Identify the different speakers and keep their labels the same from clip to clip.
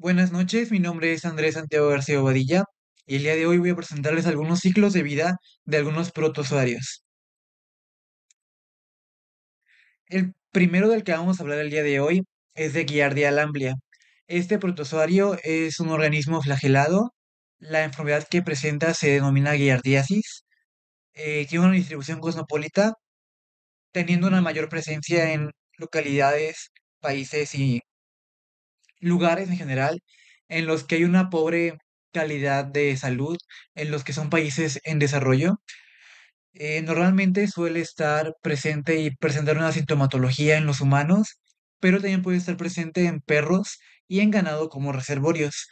Speaker 1: Buenas noches, mi nombre es Andrés Santiago García Bobadilla y el día de hoy voy a presentarles algunos ciclos de vida de algunos protozoarios. El primero del que vamos a hablar el día de hoy es de Giardia lamblia. Este protozoario es un organismo flagelado. La enfermedad que presenta se denomina giardiasis. Tiene una distribución cosmopolita, teniendo una mayor presencia en localidades, países y lugares en general en los que hay una pobre calidad de salud, en los que son países en desarrollo. Normalmente suele estar presente y presentar una sintomatología en los humanos, pero también puede estar presente en perros y en ganado como reservorios.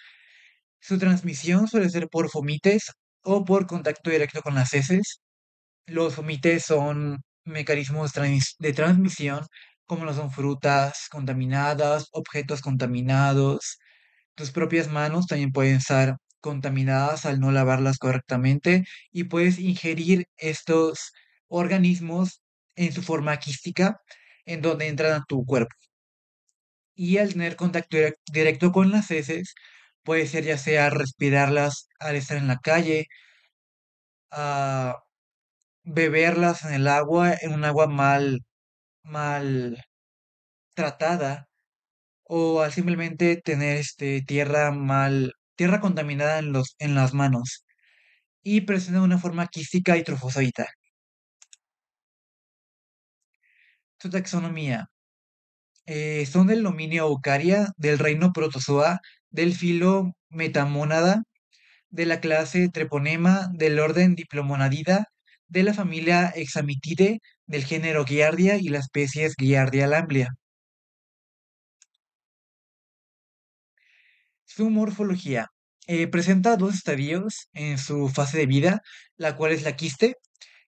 Speaker 1: Su transmisión suele ser por fomites o por contacto directo con las heces. Los fomites son mecanismos de transmisión, como lo son frutas contaminadas, objetos contaminados. Tus propias manos también pueden estar contaminadas al no lavarlas correctamente y puedes ingerir estos organismos en su forma quística, en donde entran a tu cuerpo. Y al tener contacto directo con las heces, puede ser ya sea respirarlas al estar en la calle, a beberlas en el agua, en un agua mal tratada, o al simplemente tener tierra contaminada en las manos. Y presenta una forma quística y trofozoita. Su taxonomía. Son del dominio Eucaria, del reino Protozoa, del filo Metamónada, de la clase Treponema, del orden Diplomonadida, de la familia Hexamitidae, del género Giardia y la especie Giardia lamblia. Su morfología. Presenta dos estadios en su fase de vida, la cual es la quiste,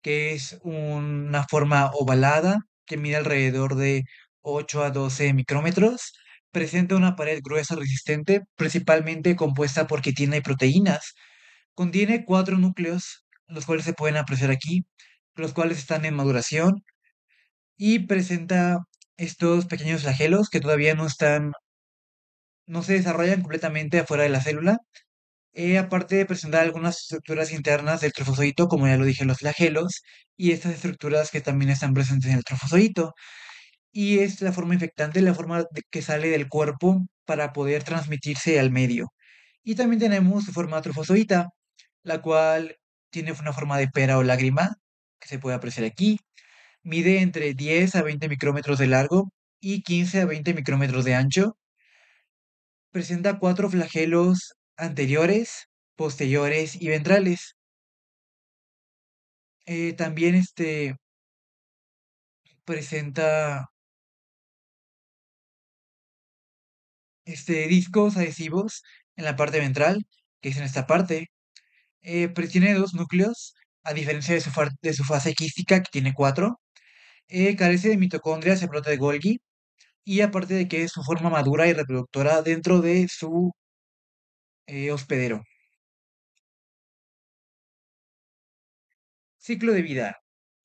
Speaker 1: que es una forma ovalada que mide alrededor de 8 a 12 micrómetros. Presenta una pared gruesa resistente, principalmente compuesta por quitina y proteínas. Contiene cuatro núcleos, los cuales se pueden apreciar aquí, los cuales están en maduración y presenta estos pequeños flagelos que todavía no se desarrollan completamente afuera de la célula. Aparte de presentar algunas estructuras internas del trofozoito, como ya lo dije, los flagelos, y estas estructuras que también están presentes en el trofozoito. Y es la forma infectante, que sale del cuerpo para poder transmitirse al medio. Y también tenemos su forma trofozoita, la cual tiene una forma de pera o lágrima, que se puede apreciar aquí. Mide entre 10 a 20 micrómetros de largo y 15 a 20 micrómetros de ancho. Presenta cuatro flagelos anteriores, posteriores y ventrales. También presenta discos adhesivos en la parte ventral, que es en esta parte. Tiene dos núcleos, a diferencia de su fase quística, que tiene cuatro. Carece de mitocondrias y pelota de Golgi, y aparte de que es su forma madura y reproductora dentro de su hospedero. Ciclo de vida.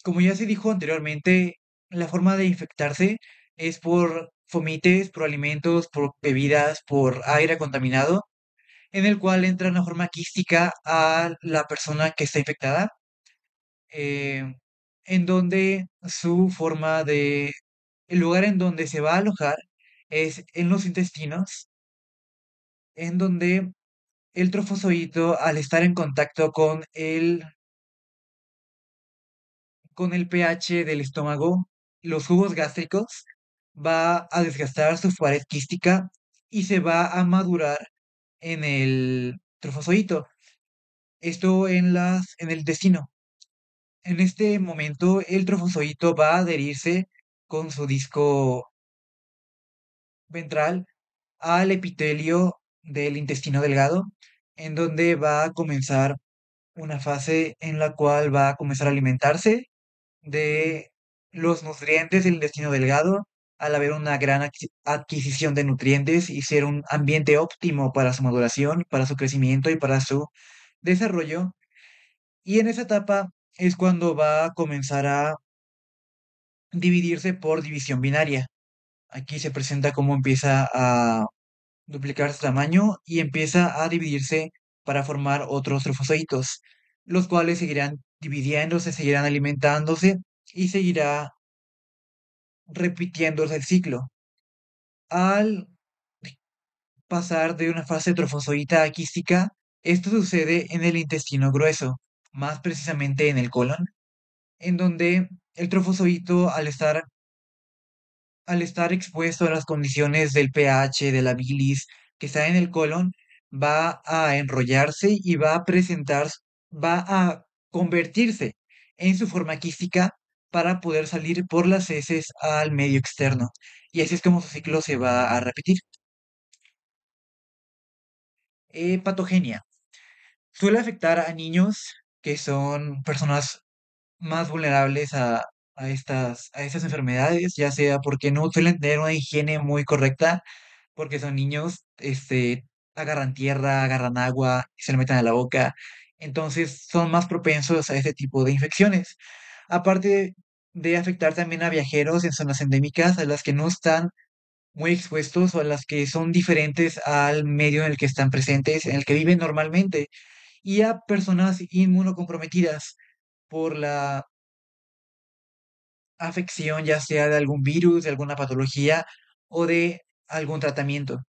Speaker 1: Como ya se dijo anteriormente, la forma de infectarse es por fomites, por alimentos, por bebidas, por aire contaminado, en el cual entra una forma quística a la persona que está infectada, eh, en donde el lugar en donde se va a alojar es en los intestinos, en donde el trofozoito, al estar en contacto con el pH del estómago, los jugos gástricos, va a desgastar su pared quística y se va a madurar en el trofozoito. Esto en el intestino. En este momento, el trofozoito va a adherirse con su disco ventral al epitelio del intestino delgado, en donde va a comenzar una fase en la cual va a comenzar a alimentarse de los nutrientes del intestino delgado, al haber una gran adquisición de nutrientes y ser un ambiente óptimo para su maduración, para su crecimiento y para su desarrollo. Y en esa etapa es cuando va a comenzar a dividirse por división binaria. Aquí se presenta cómo empieza a duplicar su tamaño y empieza a dividirse para formar otros trofozoitos, los cuales seguirán dividiéndose, seguirán alimentándose y seguirá repitiéndose el ciclo. Al pasar de una fase trofozoita a quística, esto sucede en el intestino grueso, más precisamente en el colon, en donde el trofozoito, al estar expuesto a las condiciones del pH, de la bilis que está en el colon, va a enrollarse y va a convertirse en su forma quística para poder salir por las heces al medio externo. Y así es como su ciclo se va a repetir. Patogenia. Suele afectar a niños que son personas más vulnerables a estas enfermedades, ya sea porque no suelen tener una higiene muy correcta, porque son niños, agarran tierra, agarran agua y se lo meten a la boca, entonces son más propensos a este tipo de infecciones. Aparte de afectar también a viajeros en zonas endémicas, a las que no están muy expuestos o a las que son diferentes al medio en el que están presentes, en el que viven normalmente, y a personas inmunocomprometidas por la afección, ya sea de algún virus, de alguna patología o de algún tratamiento.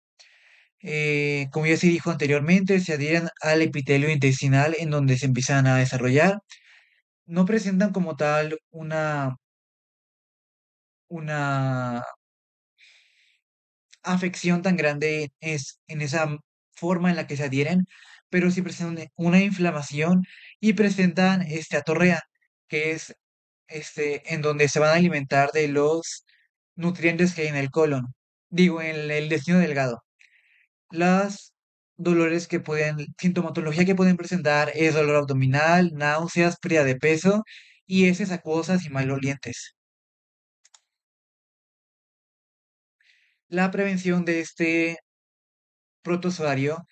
Speaker 1: Como ya se dijo anteriormente, se adhieren al epitelio intestinal en donde se empiezan a desarrollar. No presentan como tal una afección tan grande en esa forma en la que se adhieren, pero sí presentan una inflamación y presentan atorrea, que es en donde se van a alimentar de los nutrientes que hay en el colon, digo, en el intestino delgado. Las sintomatología que pueden presentar es dolor abdominal, náuseas, pérdida de peso y heces acuosas y malolientes. La prevención de este protozoario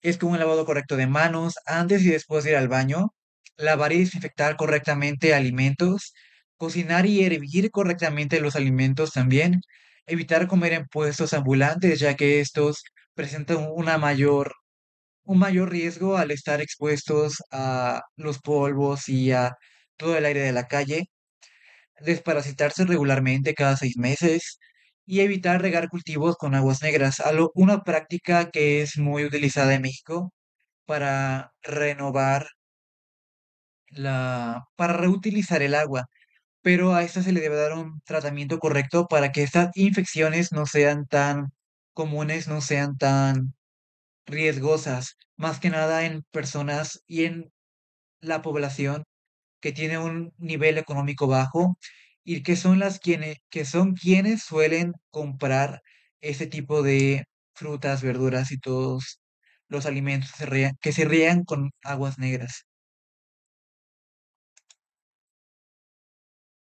Speaker 1: es con un lavado correcto de manos antes y después de ir al baño, lavar y desinfectar correctamente alimentos, cocinar y hervir correctamente los alimentos también, evitar comer en puestos ambulantes, ya que estos presentan un mayor riesgo al estar expuestos a los polvos y a todo el aire de la calle, desparasitarse regularmente cada 6 meses y evitar regar cultivos con aguas negras, una práctica que es muy utilizada en México para para reutilizar el agua, pero a esta se le debe dar un tratamiento correcto para que estas infecciones no sean tan comunes, no sean tan riesgosas, más que nada en personas y en la población que tiene un nivel económico bajo y que son quienes suelen comprar ese tipo de frutas, verduras y todos los alimentos que se riegan con aguas negras.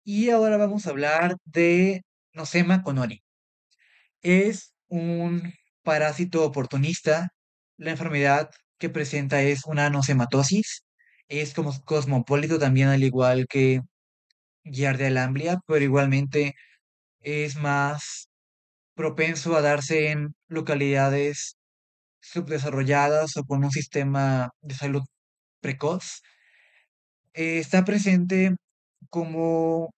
Speaker 1: Y ahora vamos a hablar de Nosema conori. Es un parásito oportunista. La enfermedad que presenta es una nosematosis. Es como cosmopolito también, al igual que Giardia lamblia, pero igualmente es más propenso a darse en localidades subdesarrolladas o con un sistema de salud precoz. Está presente como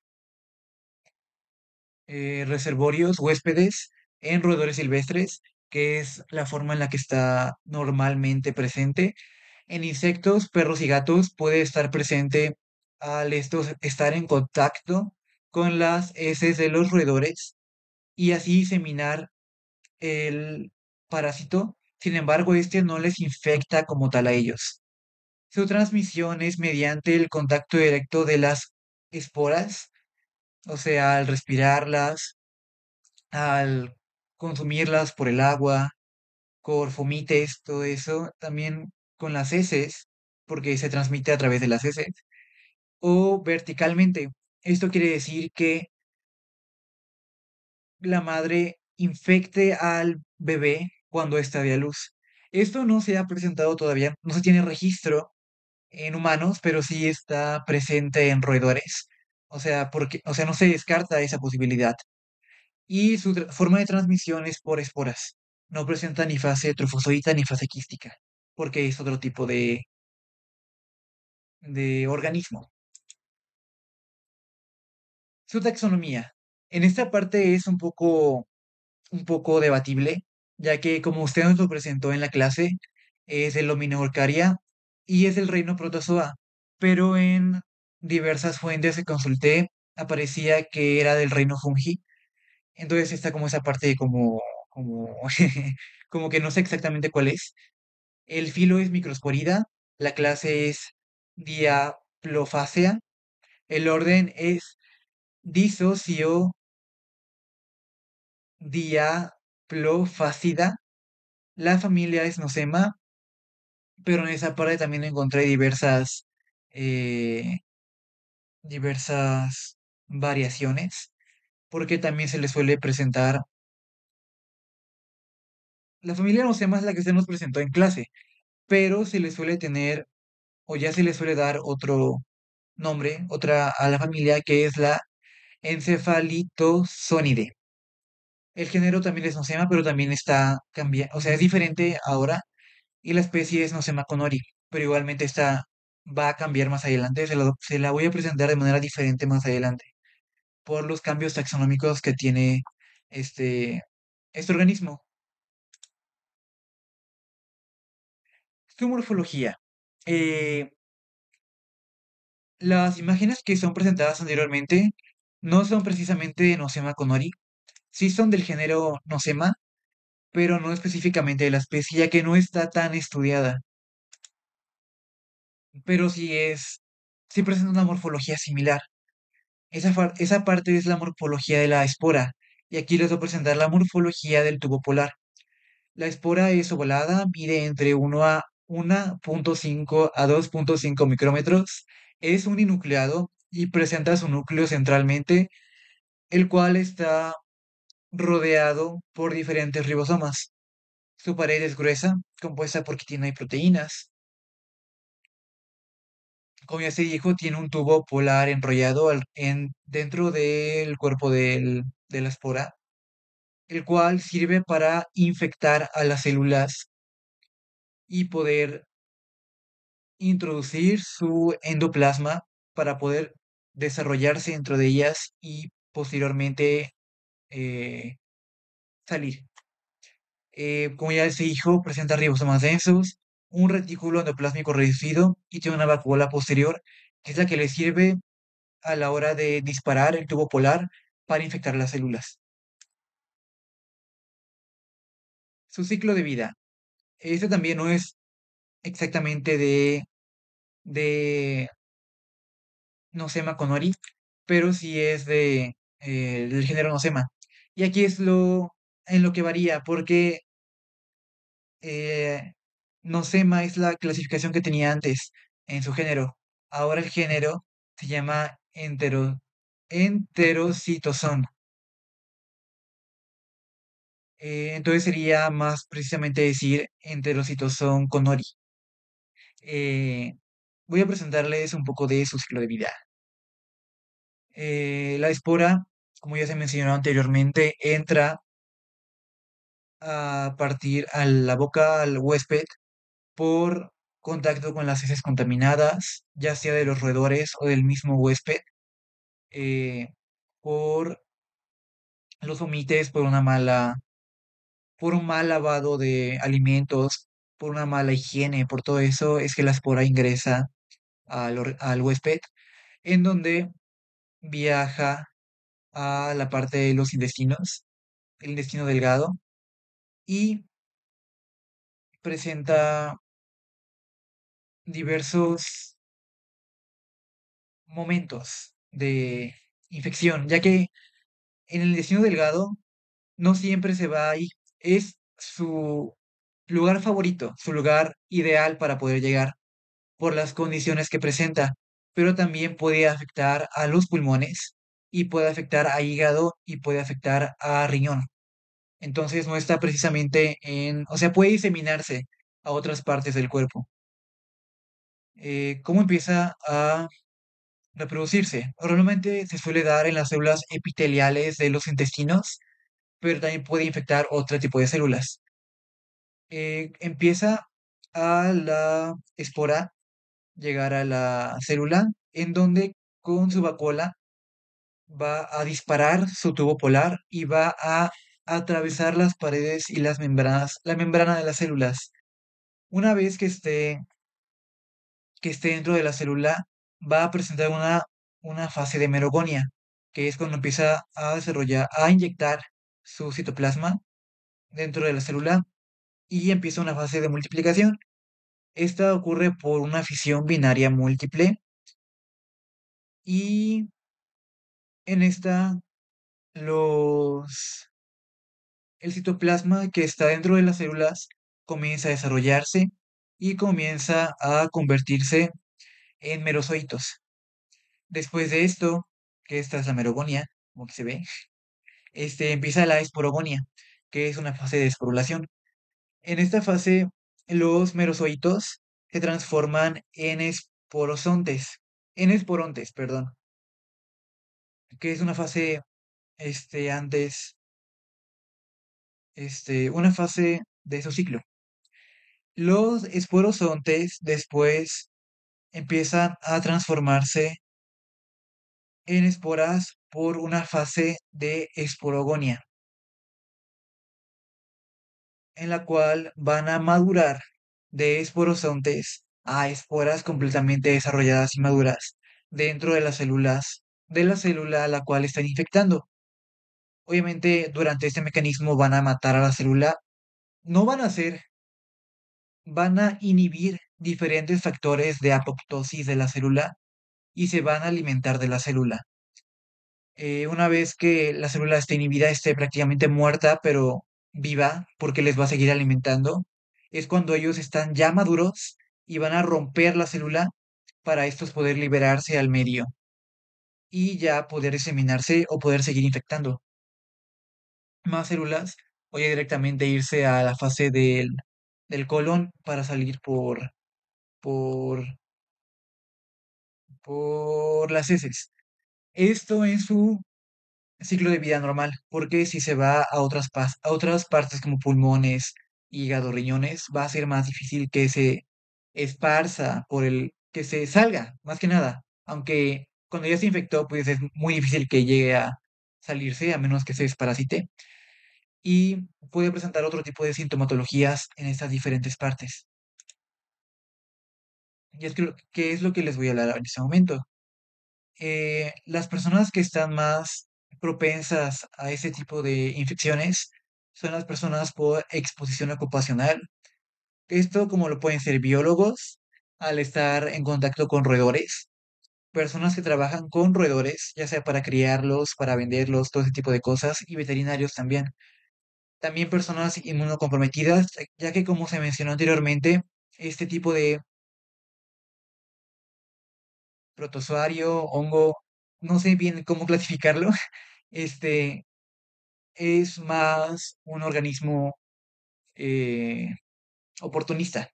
Speaker 1: reservorios, huéspedes en roedores silvestres, que es la forma en la que está normalmente presente. En insectos, perros y gatos puede estar presente al estar en contacto con las heces de los roedores y así diseminar el parásito. Sin embargo, este no les infecta como tal a ellos. Su transmisión es mediante el contacto directo de las esporas, o sea, al respirarlas, al consumirlas por el agua, con fomites, todo eso, también con las heces, porque se transmite a través de las heces, o verticalmente. Esto quiere decir que la madre infecte al bebé cuando está de a luz. Esto no se ha presentado todavía, no se tiene registro en humanos, pero sí está presente en roedores. O sea, no se descarta esa posibilidad. Y su forma de transmisión es por esporas. No presenta ni fase trofozoita ni fase quística, porque es otro tipo de organismo. Su taxonomía. En esta parte es un poco debatible, ya que como usted nos lo presentó en la clase, es el Luminoarcaria y es el reino Protozoa, pero en diversas fuentes que consulté aparecía que era del reino Fungi, entonces está como esa parte como, como que no sé exactamente cuál es. El filo es Microsporida, la clase es Diaplophaceae, el orden es Diplofacida, la familia es Nosema, pero en esa parte también encontré eh, diversas variaciones, porque también se le suele presentar, la familia Nosema es la que se nos presentó en clase, pero se le suele tener, o ya se le suele dar otro nombre, otra a la familia, que es la Encefalitosonidae. El género también es Nosema, pero también está cambiando, o sea, es diferente ahora, y la especie es Nosema conori, pero igualmente esta va a cambiar más adelante, se la voy a presentar de manera diferente más adelante, por los cambios taxonómicos que tiene este, este organismo. Su morfología. Eh, las imágenes que son presentadas anteriormente no son precisamente de Nosema conori, sí son del género Nosema, pero no específicamente de la especie, ya que no está tan estudiada, pero sí presenta una morfología similar. Esa parte es la morfología de la espora, y aquí les voy a presentar la morfología del tubo polar. La espora es ovalada, mide entre 1,5 a 2,5 micrómetros, es uninucleado y presenta su núcleo centralmente, el cual está rodeado por diferentes ribosomas. Su pared es gruesa, compuesta por quitina y proteínas. Como ya se dijo, tiene un tubo polar enrollado dentro del cuerpo de la espora, el cual sirve para infectar a las células y poder introducir su endoplasma para poder desarrollarse dentro de ellas y posteriormente eh, salir. Como ya se dijo, presenta ribosomas densos, un retículo endoplásmico reducido y tiene una vacuola posterior, que es la que le sirve a la hora de disparar el tubo polar para infectar las células. Su ciclo de vida. Este también no es exactamente de Nosema conori, pero sí es del género Nosema. Y aquí es en lo que varía, porque eh, Nosema es la clasificación que tenía antes en su género. Ahora el género se llama Enterocitozón. Entonces sería más precisamente decir Enterocitozón conori. Eh, Voy a presentarles un poco de su ciclo de vida. La espora, como ya se mencionó anteriormente, entra a partir a la boca al huésped por contacto con las heces contaminadas, ya sea de los roedores o del mismo huésped, eh, por los omites, por un mal lavado de alimentos, por una mala higiene, por todo eso es que la espora ingresa al huésped, en donde viaja a la parte de los intestinos, el intestino delgado, y presenta diversos momentos de infección, ya que en el intestino delgado no siempre se va ahí, es su lugar favorito, su lugar ideal para poder llegar por las condiciones que presenta, pero también puede afectar a los pulmones y puede afectar a hígado y puede afectar a riñón. Entonces no está precisamente o sea, puede diseminarse a otras partes del cuerpo. ¿Cómo empieza a reproducirse? Normalmente se suele dar en las células epiteliales de los intestinos, pero también puede infectar otro tipo de células. empieza a la espora llegar a la célula, en donde con su vacuola va a disparar su tubo polar y va a atravesar las paredes y las membranas, la membrana de las células. Una vez que esté dentro de la célula, va a presentar una fase de merogonia, que es cuando empieza a desarrollar, a inyectar su citoplasma dentro de la célula y empieza una fase de multiplicación. Esta ocurre por una fisión binaria múltiple y en esta los el citoplasma que está dentro de las células comienza a desarrollarse y comienza a convertirse en merozoitos. Después de esto, que esta es la merogonia, como que se ve, empieza la esporogonia, que es una fase de esporulación. En esta fase, los merozoitos se transforman en esporontes, perdón, que es una fase, antes, una fase de su ciclo. Los esporozontes después empiezan a transformarse en esporas por una fase de esporogonia, en la cual van a madurar de esporozontes a esporas completamente desarrolladas y maduras dentro de las células de la célula a la cual están infectando. Obviamente, durante este mecanismo van a matar a la célula, no van a hacer, van a inhibir diferentes factores de apoptosis de la célula y se van a alimentar de la célula. Una vez que la célula esté inhibida, esté prácticamente muerta, pero viva, porque les va a seguir alimentando, es cuando ellos están ya maduros y van a romper la célula para estos poder liberarse al medio y ya poder diseminarse o poder seguir infectando más células o ya directamente irse a la fase del colon para salir por, por las heces. Esto en su ciclo de vida normal, porque si se va a a otras partes como pulmones, hígado, riñones, va a ser más difícil que se esparza que se salga, más que nada. Aunque cuando ya se infectó, pues es muy difícil que llegue a salirse, a menos que se desparasite, y puede presentar otro tipo de sintomatologías en estas diferentes partes. Y es que, ¿qué es lo que les voy a hablar en este momento? Las personas que están más propensas a ese tipo de infecciones son las personas por exposición ocupacional. Esto como lo pueden ser biólogos al estar en contacto con roedores, personas que trabajan con roedores, ya sea para criarlos, para venderlos, todo ese tipo de cosas, y veterinarios también. También personas inmunocomprometidas, ya que como se mencionó anteriormente, este tipo de protozoario, hongo, no sé bien cómo clasificarlo, este, es más un organismo eh, oportunista.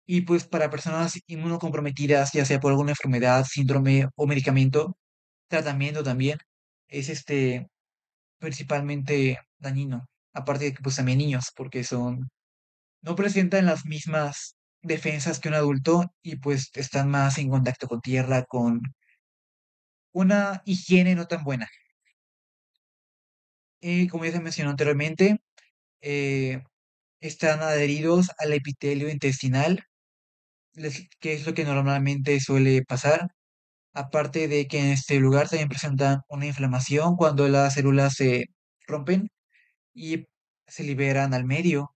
Speaker 1: Y pues para personas inmunocomprometidas, ya sea por alguna enfermedad, síndrome o medicamento, tratamiento también, es principalmente dañino. Aparte de que pues también niños, porque no presentan las mismas defensas que un adulto y pues están más en contacto con tierra, con una higiene no tan buena. Como ya se mencionó anteriormente, eh, están adheridos al epitelio intestinal, que es lo que normalmente suele pasar. Aparte de que en este lugar también presentan una inflamación cuando las células se rompen y se liberan al medio.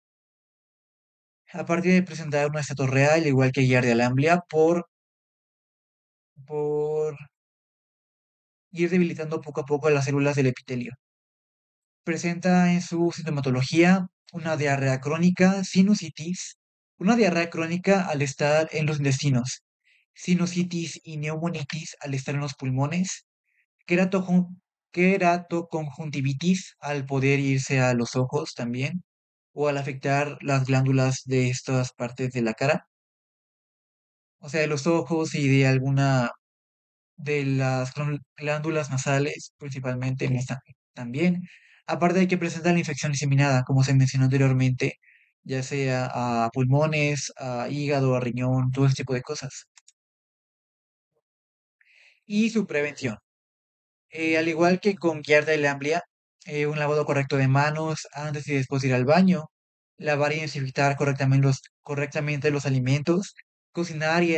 Speaker 1: Aparte de presentar una estatorrea, al igual que Giardia lamblia, por ir debilitando poco a poco las células del epitelio. Presenta en su sintomatología una diarrea crónica, sinusitis, una diarrea crónica al estar en los intestinos, sinusitis y neumonitis al estar en los pulmones, queratoconjuntivitis al poder irse a los ojos también, o al afectar las glándulas de estas partes de la cara, o sea, de los ojos y de alguna de las glándulas nasales, principalmente en esta también. Aparte de que presenta la infección diseminada, como se mencionó anteriormente, ya sea a pulmones, a hígado, a riñón, todo ese tipo de cosas. Y su prevención. Al igual que con Giardia amplia, un lavado correcto de manos antes y después de ir al baño, lavar y desinfectar correctamente los alimentos, cocinar y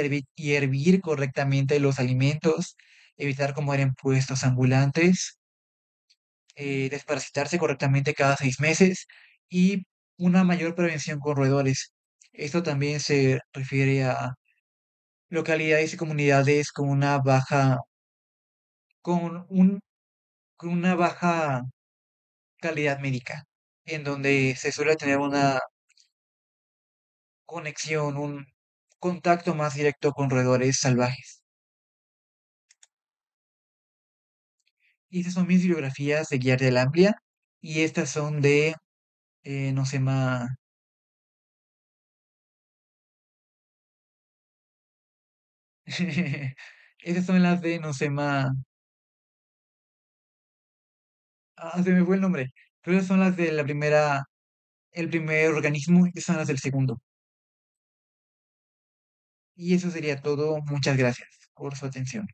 Speaker 1: hervir correctamente los alimentos, evitar comer en puestos ambulantes, desparasitarse correctamente cada 6 meses y una mayor prevención con roedores. Esto también se refiere a localidades y comunidades con un, con una baja calidad médica, en donde se suele tener una conexión, un contacto más directo con roedores salvajes. Y esas son mis bibliografías de Guía del Amplia, y estas son de Nosema. Esas son las de Nosema. Ah, se me fue el nombre. Pero esas son las de el primer organismo y estas son las del segundo. Y eso sería todo. Muchas gracias por su atención.